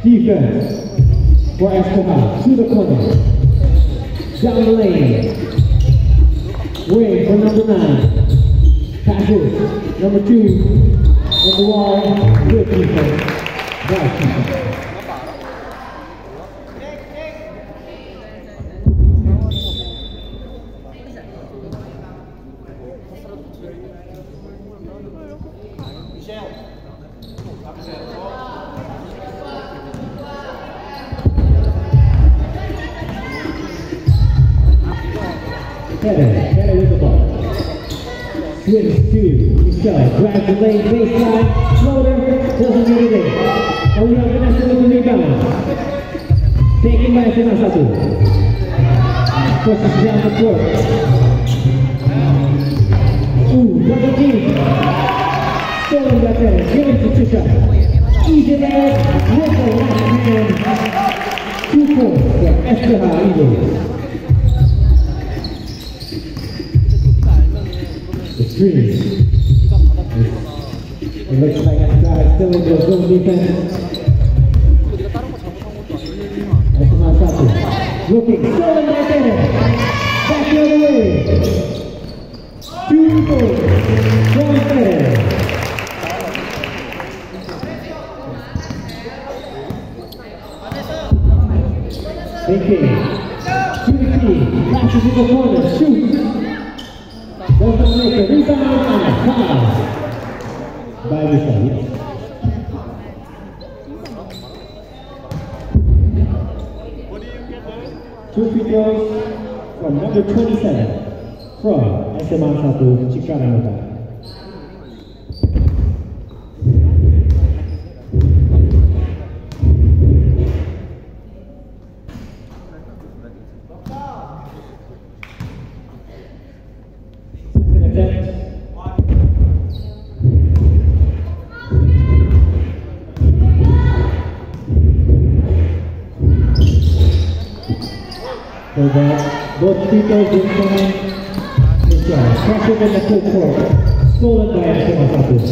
Defense for Escobar to the corner. Down the lane. Wing for number 9. Passes. Number 2 on the wall. Good defense. Nice defense. Header with the ball. Swings to Michelle. Grabs the lane, baseline, floater, doesn't get it in. Oh, we have Vanessa with the rebound. Taken by Sinasatu. Pushes down the court. Ooh, double team. Stolen back there. Give it to Trisha. Easy there. With the left hand. 2 points for Escobar Eagles. Screen. It looks like Escobar still in the zone defense. Escobar Satu. Looking, stolen right there. Back the other way. 2 points. One there. Thinking. Shooting. Flashes in the corner. Shoot. Doesn't make a rebound and a foul by the side. Two free throws from number 27 from SMA 1 Cikarang. So that both free throws in time. Michelle, pressure in the full court. Stolen by SMA 1.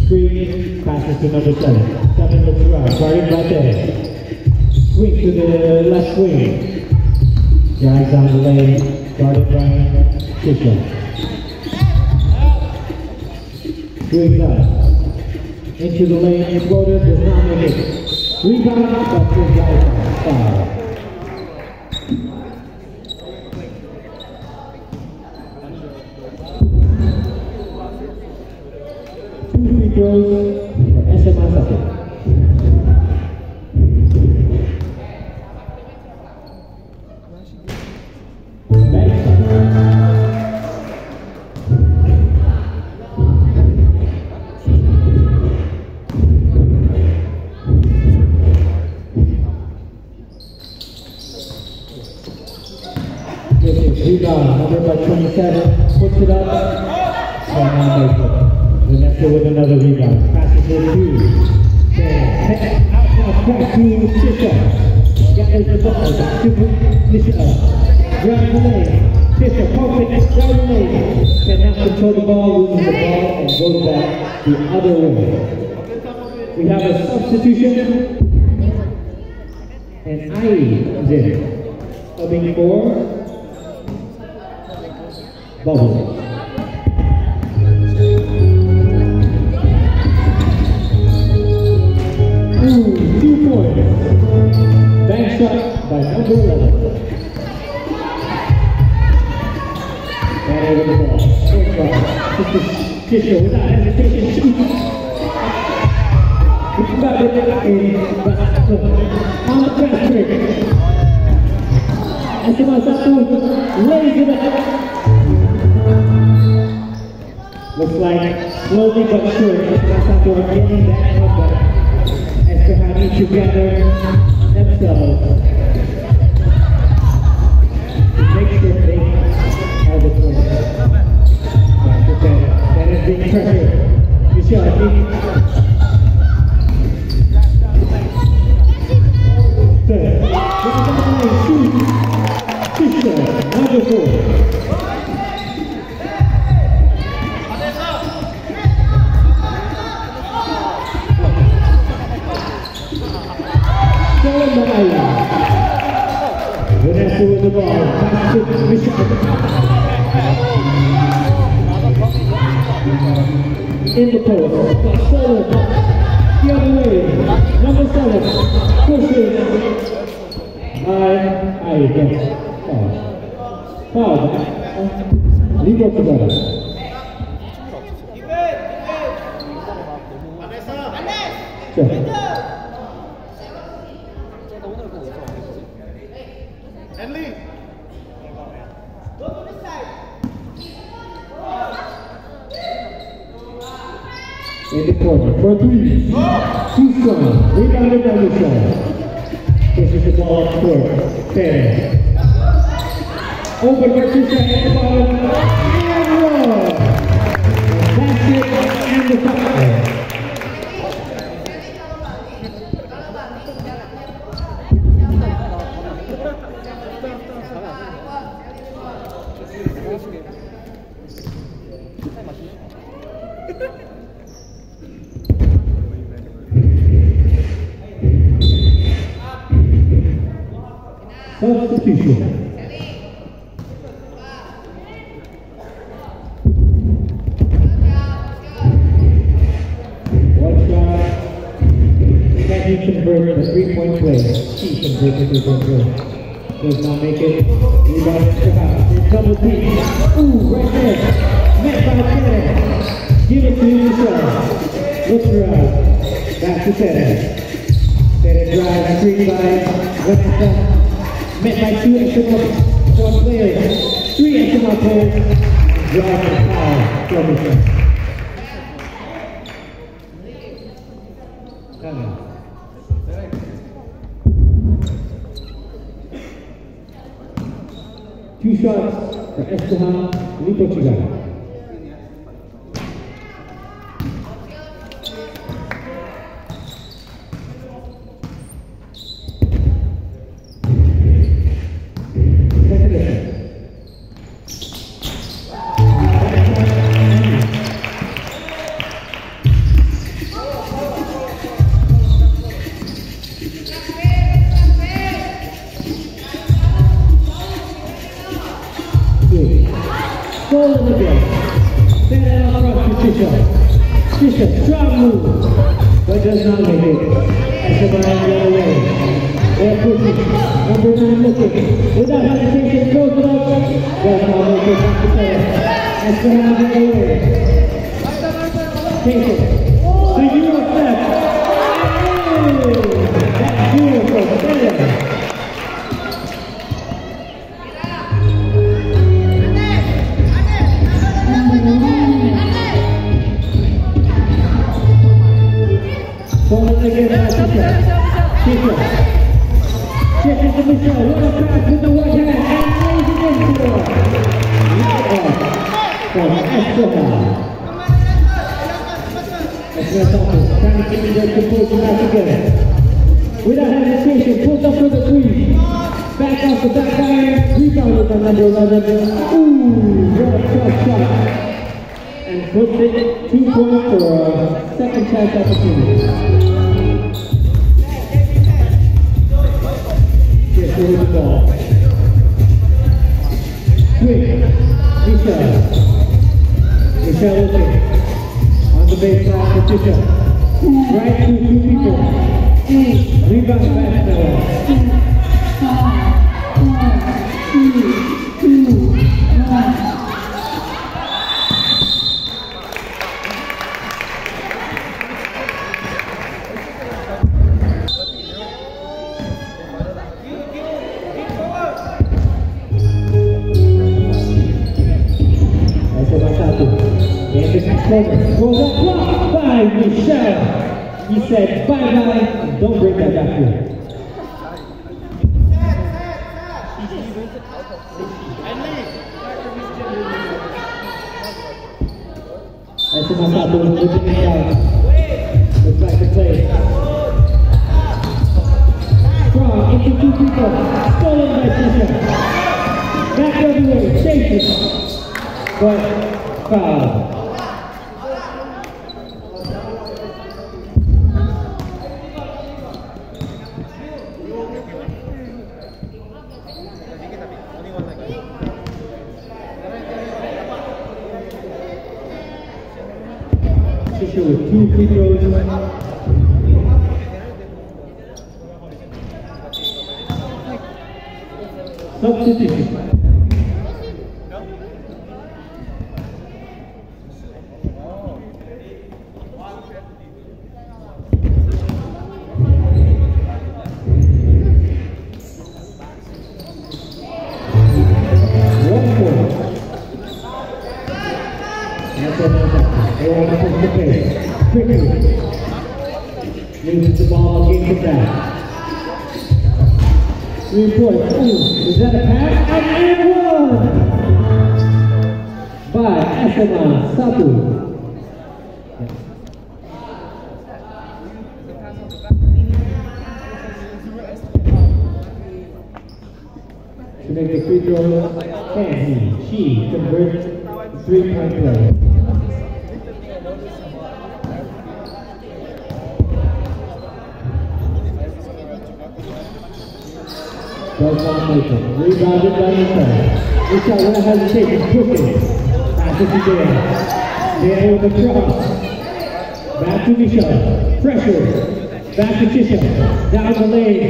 Screen, passes to number 7. 7 looks around, guarded right there. Swing to the left wing. Drives down the lane, guarded by Michelle. Swings up. Into the lane, floater, does not make it. Rebound, but good guys, foul. Two free throws for SMA 1. Number by 27, puts it up, Vanessa with another rebound, passes it to, out to Tisha, gathers the ball, to Tisha, grabs the lane, Tisha, perfect, grabs the lane, cannot control the ball, loses the ball, and goes back the other way. We have a substitution, and Ai comes in, subbing for Bubble. Fisher without hesitation shoots. Back with it on the fast break. Esteban Sato lays it up. Looks like slowly but surely Esteban Sato are getting that number. Esteban each together themselves to make sure they are the point. That is being pressured. Michelle, wonderful. Vanessa with the ball. Pass to Michelle. In the post. Solo. The other way. Number 7. Pushes. I guess. Foul. Leave up together. Sure. Henley. Go to this side. In the corner for 3. Too strong. Rebounded by Michelle. Pushes the ball up court. 10. Over Patricia and the ball and roll. That's it and the foul. Substitution. Convert the 3-point play. He converts the 3-point play. Does not make it. Rebound to the house. Double team. Ooh, right there. Met by Kenneth. Give it to Michelle. Looks around. Back to Kenneth. Kenneth drives. Screen by Vanessa. Met by 2 extra players. 3 extra players. Drive and foul from Michelle. Two shots for Esteban Lipochigana. Goal in the game. Send it out across to Tisha. Tisha, strong move, but does not make it. Esteban the other way. They're pushing. Number 9 looking. Without hesitation, throws it up. Does not make it. Back to player. Esteban the other way. Take it. The Euro step. That's beautiful. Player. Again, Tisha. Check into Michelle. What a pass with the right hand. And lays it into her. From Esteban. Esteban trying to get the composure back again. Without hesitation, pulls up for the 3. Back off the back iron. Rebounded by number 11. Ooh, what a tough shot. And puts it 2 points for a second chance opportunity. Through the ball. Quick. Michelle. Michelle looking. On the baseline for Tisha. Right to 2 people. Rebound back now. 5, 4, 3, 2, 1. corner. Goes up blocked by Michelle. He said, bye-bye, don't bring that back here. SMA satu looking it down. Looks like the play. Strong into two people. Stolen by Tisha. Back the other way. Chase it. But foul. Tisha with 2 free throws. Substitution. Loses the ball again from that. 3 points. Ooh, is that a pass? And one! By SMA Satu. To make the free throw, can she converts the 3-point play. Rebounded by Michelle. Michelle without hesitation, pushing. Pass it to Dan. Dan with the cross. Back to Michelle. Pressure. Back to Tisha. Down the lane.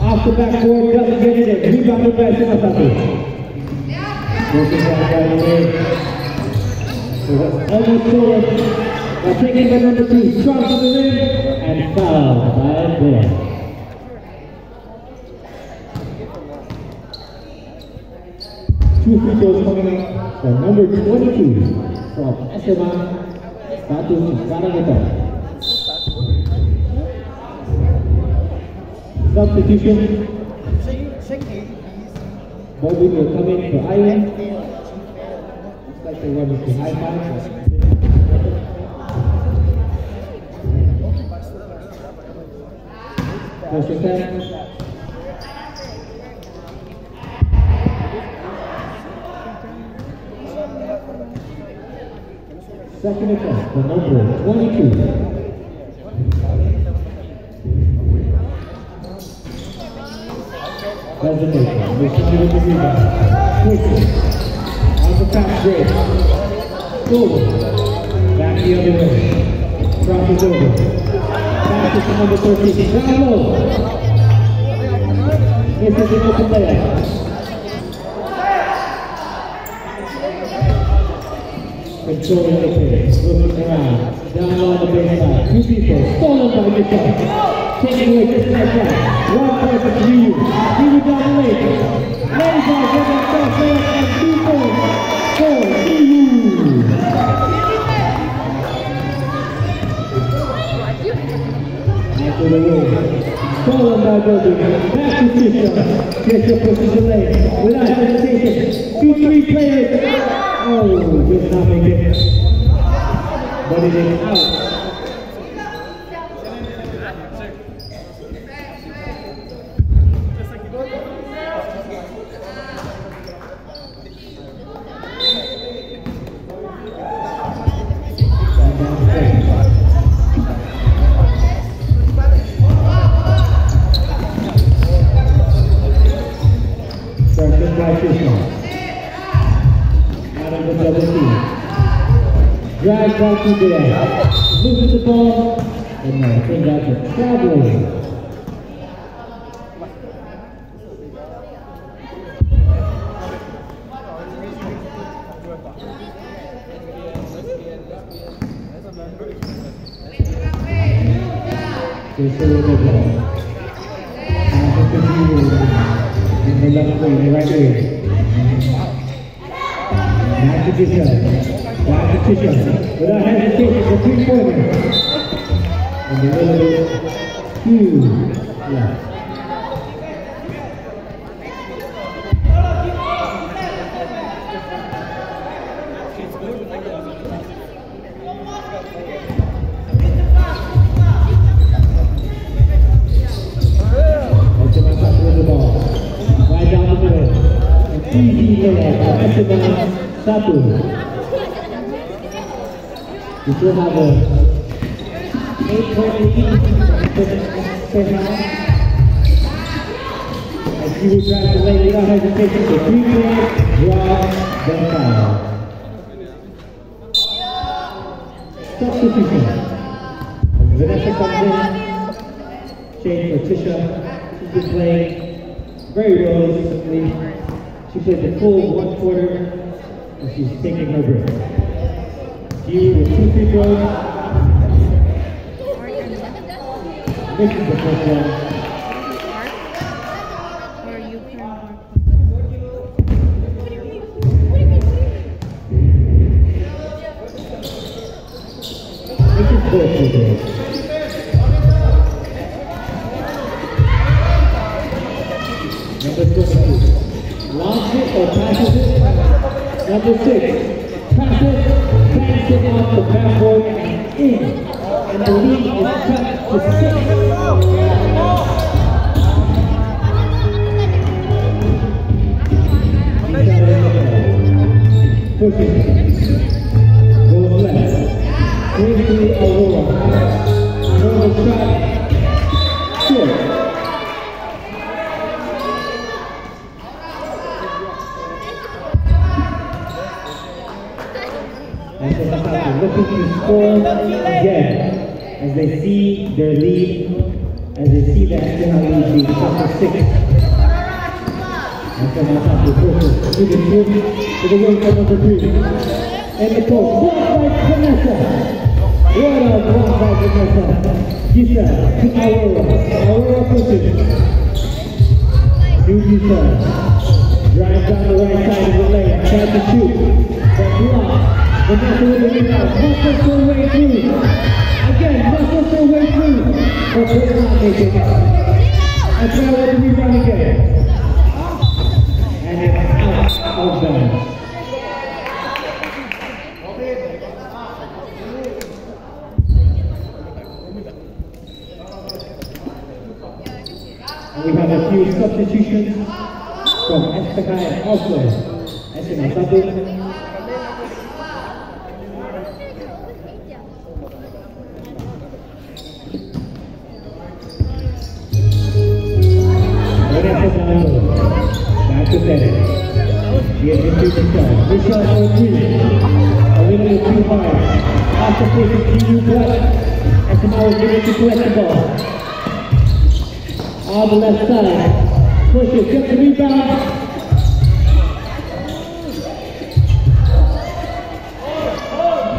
Off the backboard, doesn't get it in. Rebounded by Simasatu. Working back by the lane. Almost stolen. By taking by number 2. Strong to the rim. And fouled by Dan. 2 free throws coming up for number 22 from SMA Satu Karangata. Substitution. Bobby will come in for Island. Looks like they want to high five. First attempt. Second attempt for number 22. Presentation. Michelle with the rebound. Quickly. On the fast break. Over. Back the other way. Crosses over. Pass it to number 13. Down low. Misses an open layup. Controlling the pace, looking around, down on the baseline, 2 people, stolen by Michelle, taking away just like that, 1 point for Ryu, Ryu down the lane, lays off with that fast layup and 2 points for Ryu. After the win, stolen by Bobby, back to Tisha, Tisha pushes the lane, without hesitation, 2-3 players. Oh, did not make it. But it is out. Second by Tisha. Out of the double team. Drag back to there. Loses the ball. And now bring back to traveling. This is the ball. Pass it to you in the left lane, right here. Back to Tisha. Back to Tisha. Without hesitation for 3-pointer. And the little 2 left. Easy layup for Esteban Satu. We still have a 8-point lead first half. As he will try to lay without hesitation for 3 points, draw, then foul. Substitution. Vanessa comes in, change for Tisha. She's been playing very well recently. She played the full 1 quarter and she's taking her break. She with 2 free throws. Misses the first one. This is 4 free throws. Number 22. Launch it or passes it. Number 6. Passes, banks it off the backboard and in. And the lead is cut to 6. Pushing. Goes left. Briefly Aurora. Normal shot. Short. Looking to score again as they see their lead, as they see that Esteban lead being cut to 6. And from outside the pushes to the shoot to the wing for number 3. And the post, blocked by Vanessa. What a block by Vanessa. Gisa to Aurora. Aurora pushes. To Gisa. Drives down the right side of the lane, tries to shoot. But blocked. Vanessa with the rebound, muscles her way through. Again, muscles her way through. But will not make it. And try with the rebound again. And it's out of bounds. And we have a few substitutions from Esteban and Oslo. Esteban Satu. Back to Bennett. He has been too strong. This shot for 3. A little bit too hard. Off the face of TU Black. And tomorrow is able to collect the ball. On the left side. Pushes, gets the rebound.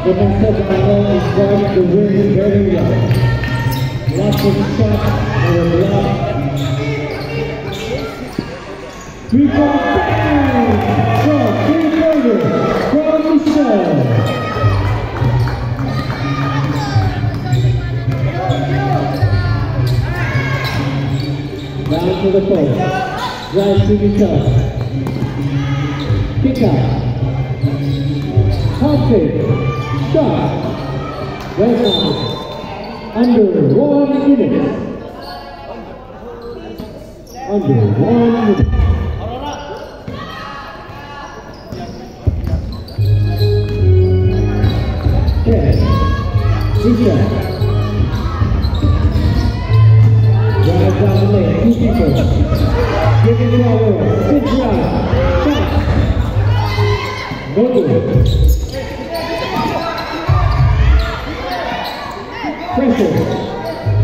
Vanessa Bano is guarding the rim very well. Lots of shots and a block. 3-point bang! From 3-pointer from Michelle. Down to the post. Drives to Michelle. Kick out. Pump fake. Shot. Well done. Under 1 minute. Under 1 minute. Tisha. Drive down the lane, 2 people. Give it to Aurora. Good drive. Shot. No good. Pressure.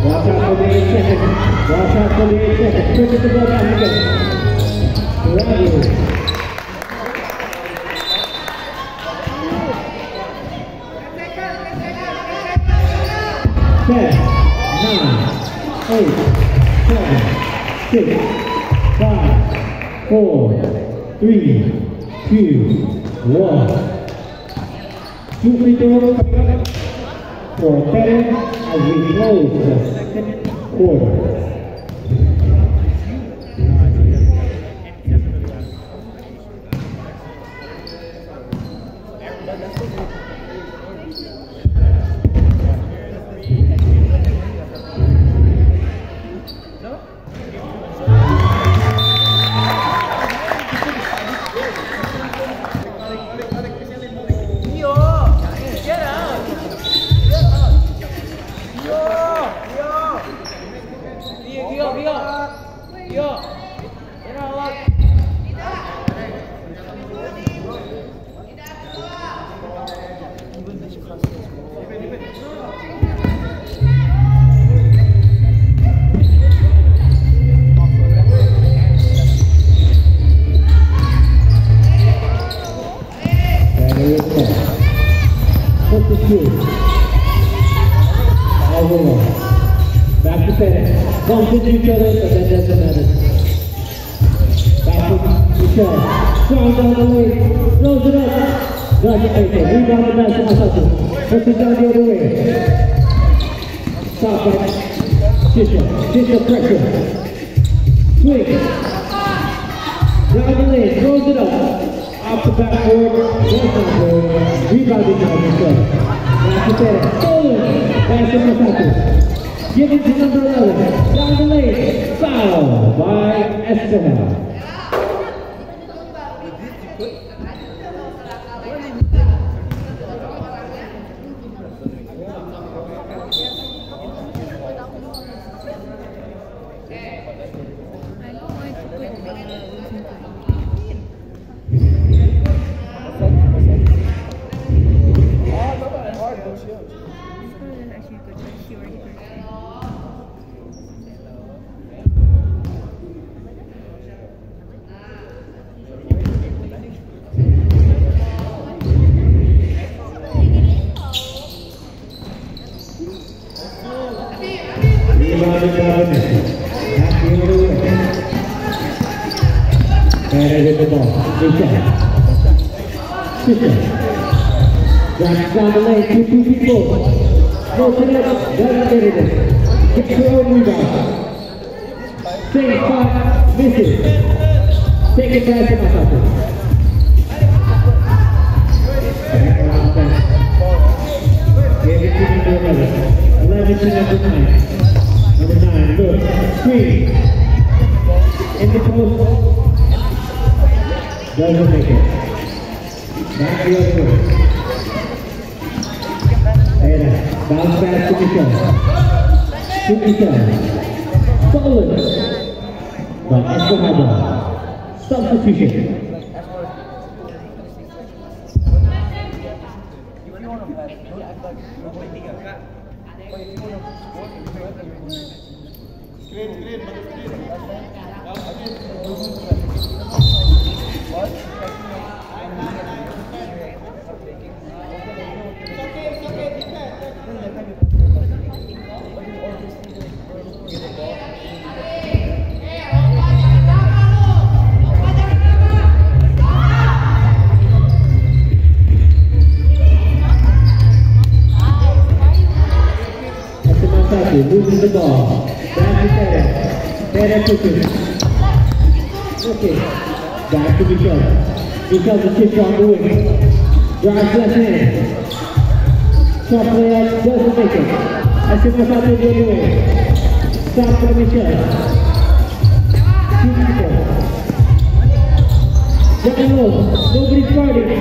Watch out for the 8 seconds. Watch out for the 8 seconds. Push it to go back again. Bravo. 10, 9, 8, 7, 6, 5, 4, 3, 2, 1. 2 free throws for Perez as we close the second quarter. Back to Perez. Bumps into each other, but that doesn't matter. Back to each other. Strong down the lane. Throws it up. Doesn't make it. Rebound the back to Masato. Puts it down the other way. Stop by Shisha. Shisha pressure. Swing. Down the lane. Throws it up. Off the backboard. Rebounding down the court. Back to Perez. Stolen. Back to Masato. Give it to number 11, down the lane, foul by Estevao. Perez with the ball. Drives down the lane, 2 people. Goes to net, doesn't get it. Gets her own rebound. Same spot, misses. Take it back to Masato. Back around back. Give it to number 11. 11 to number 9. Number 9, look, screen. In the post. Doesn't make it. Back the other way. Perez, bounce back to Michel. Stolen by Estevao. Substitution. Losing the ball. Back to Perez. Perez took it. Okay. Back to Michel. Michel the kick on the wing. Drives left hand. Shot play out. Doesn't make it. Estevao the other way. Stop for Michel. Down low. Nobody's guarding.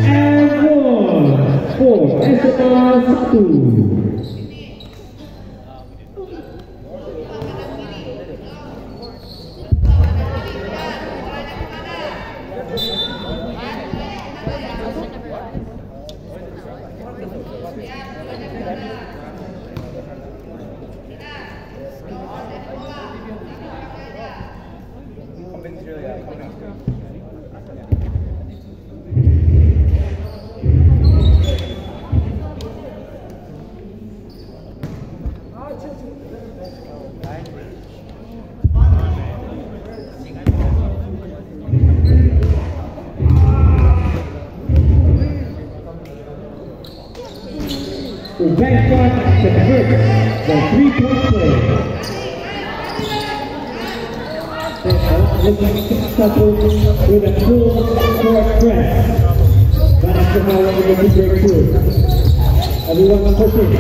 And one for Estevao. Bank one converts the 3-point play. With a full court press. But after how long will be break through? Everyone pushing.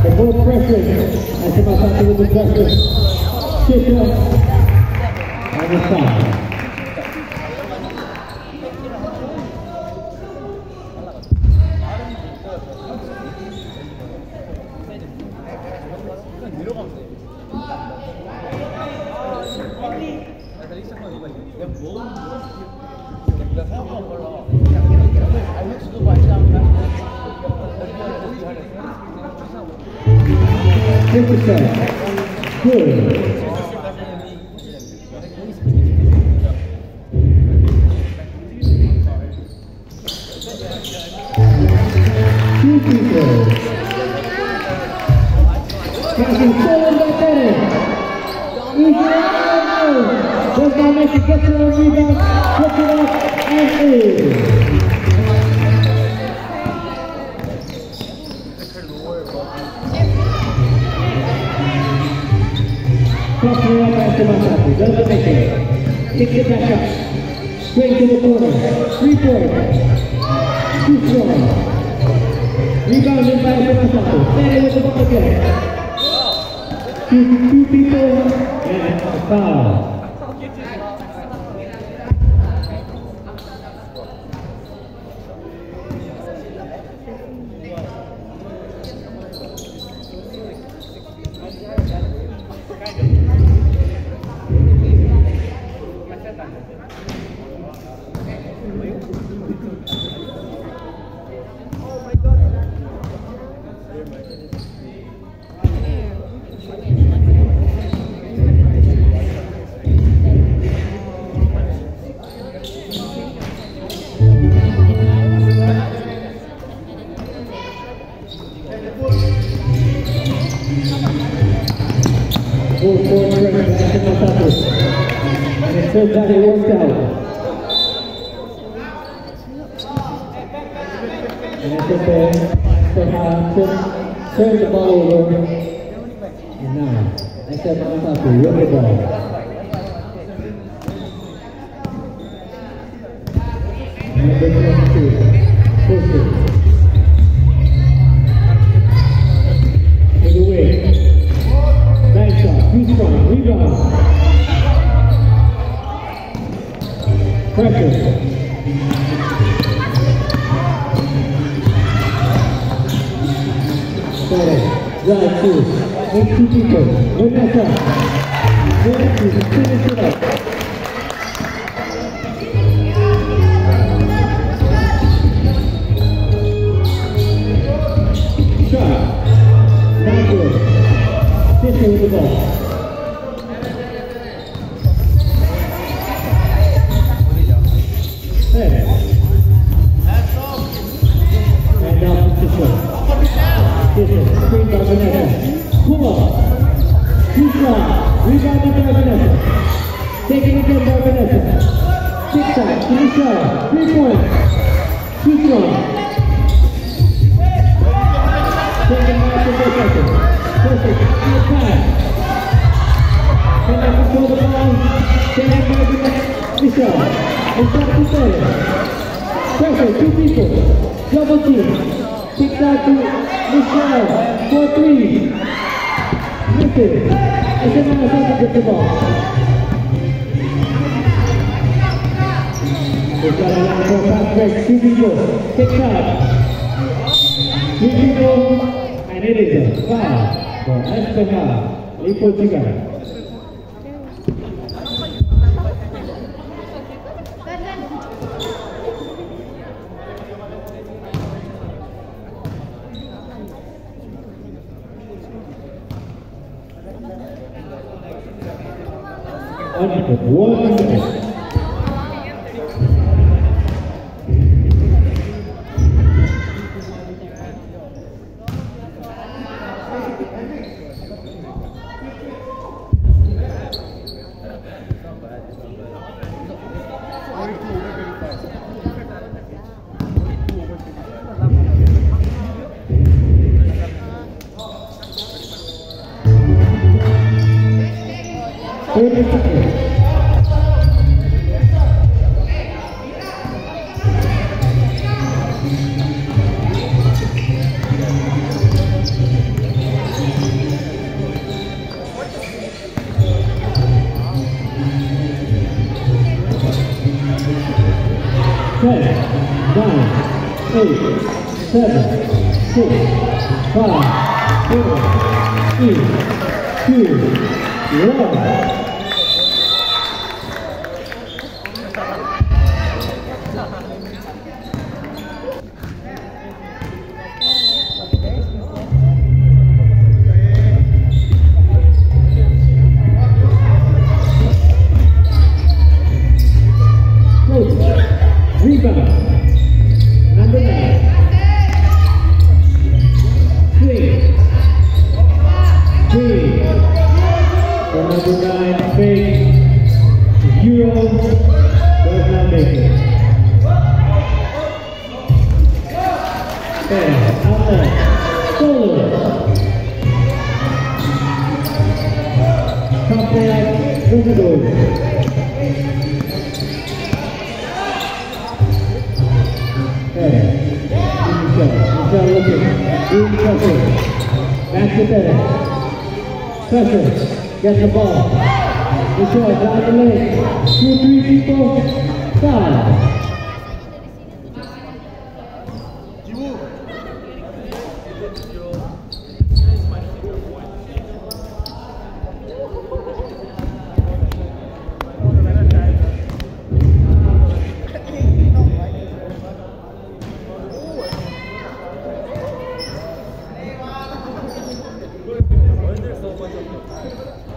The both pressing. As the Masaki with the pressure. Shift up. And the side. Good. Two people. Passing forward back at it. Easy out. Does not make it get to the rebound. Puts it up and in. Crossing up after Masaki, doesn't make it. Kicks it back up. Straight to the corner. 3-point. Too strong. Rebounded by Masaki. Steady with the ball again. Two people and a foul. Full court press back to Masaki. And it turns out it worked out. And I think turn the ball over. And now, I said Masaki, win the ball. Number 22, push it. To the wing. Nice shot, too strong, rebound. Pressure. Drive two. Make two people. Win that shot. Finish it up. Shot. Not good. Fisher with the ball. Hey. And now Fisher. Screen by Vanessa. Pull up. Too strong. Rebounded by Vanessa. Taking again by Vanessa. Six shot. To the shot. 3 points. Too strong. Taking back to the second. Perfect. Good pass. Can I control the ball? Can I make it? Michelle. It's up to Taylor. Pressure. 2 people. Double team. Kicks out to Michelle for 3. Missing. And then Masaki gets the ball. We've got a line for fast break. 2 people. Kicks out. 2 people. And it is a foul for Espinal. Lipo Chica. Under 1 minute. seconds. Ten, 9, 8, 7, 6, 5, 4, 3, 2, 1. Rebound. Number 9. Swing. 3. For number 9, fake. Euro. Does not make it. And outlet. Solo. Top back. Luchador. Michelle looking, doing pressure, back to better, pressure, gets the ball, Michelle down the lane, 2, 3 people, 5.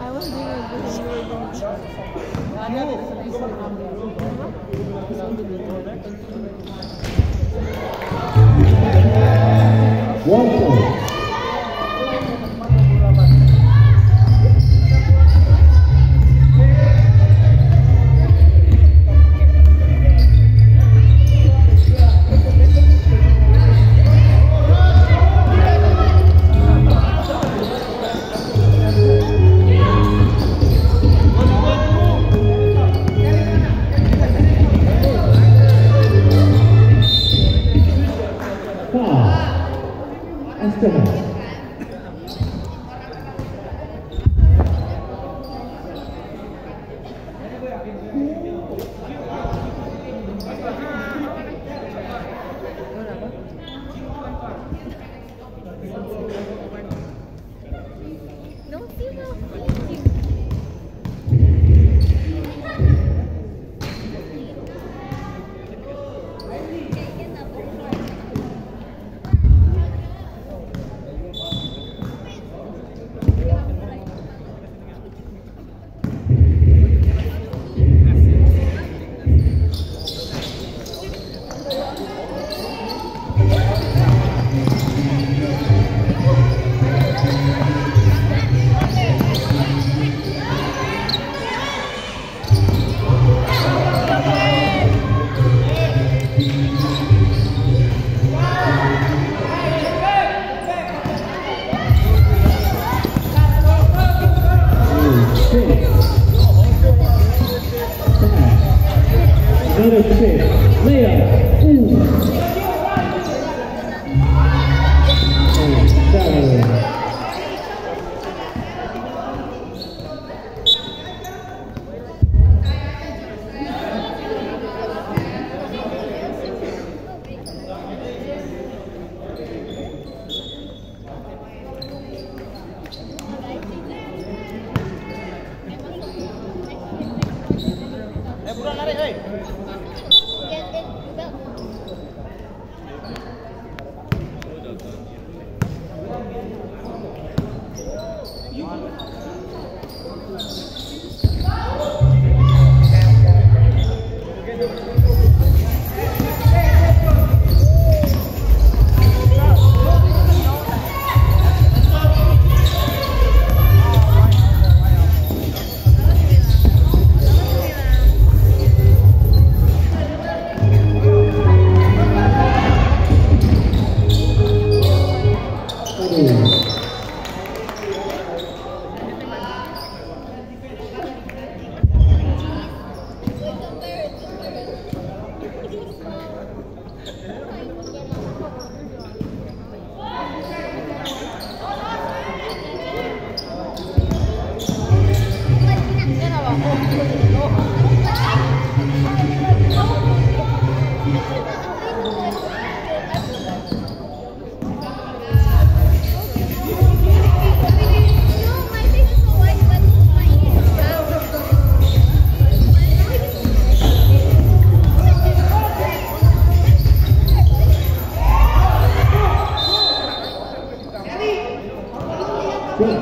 I was doing it because you were One point. Esteban.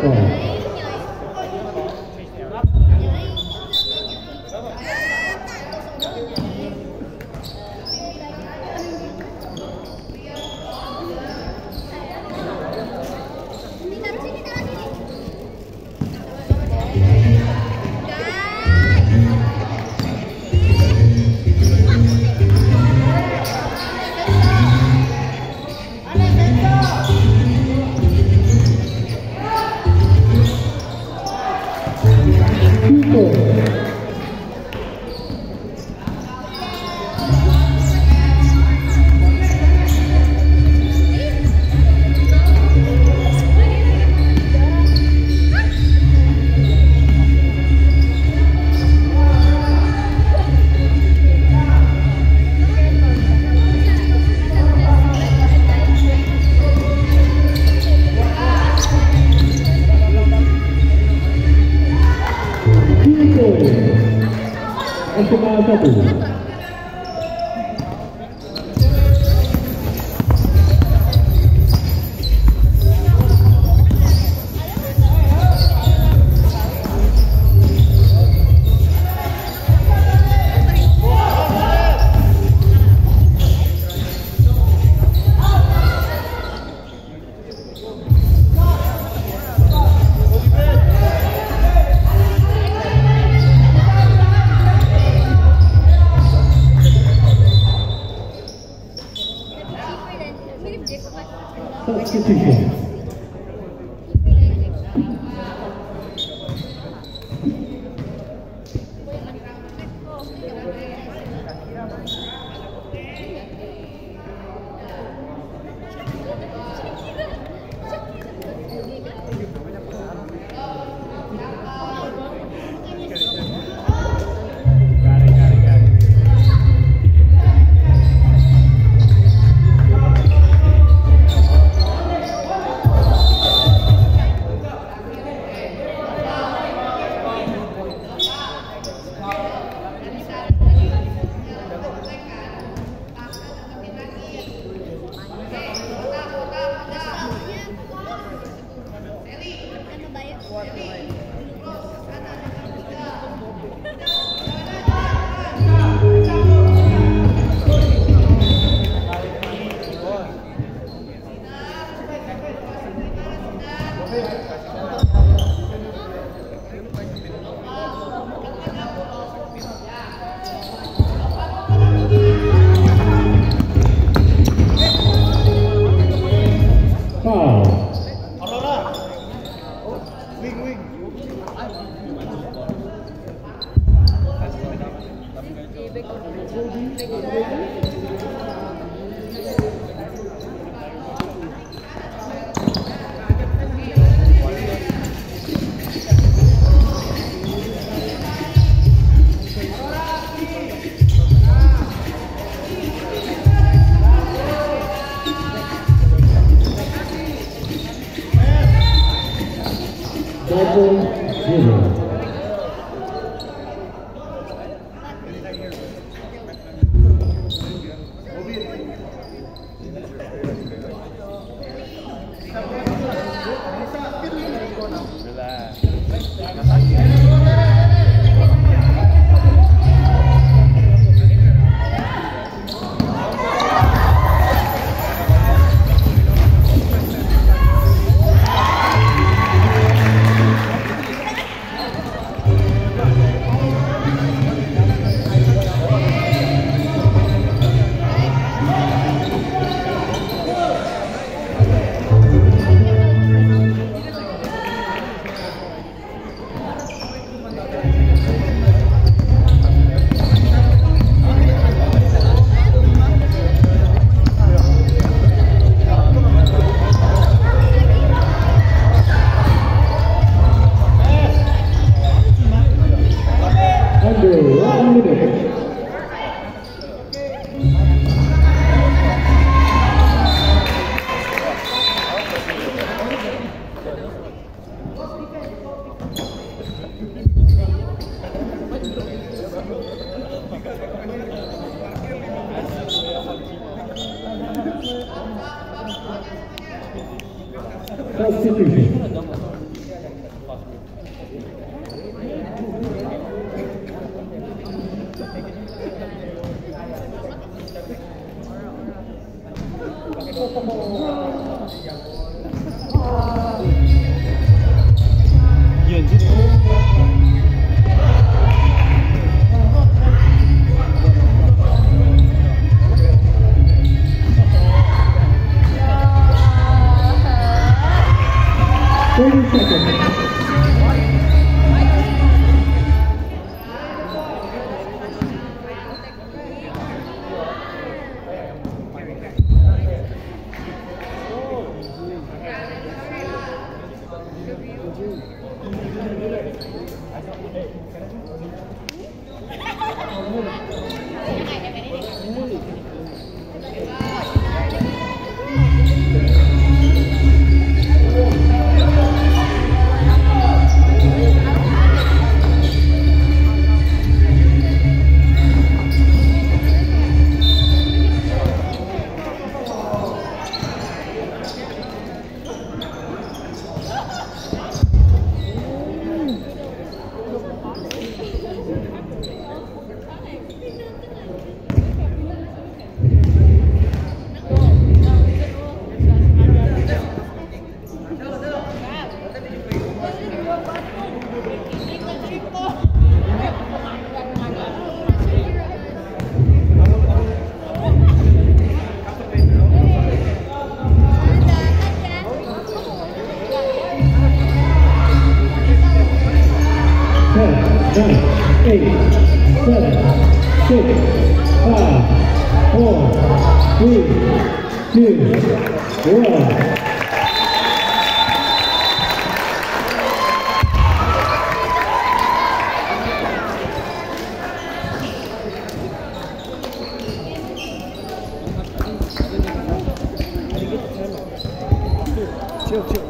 ball. Substitution. Substitution. 30 seconds. Chill.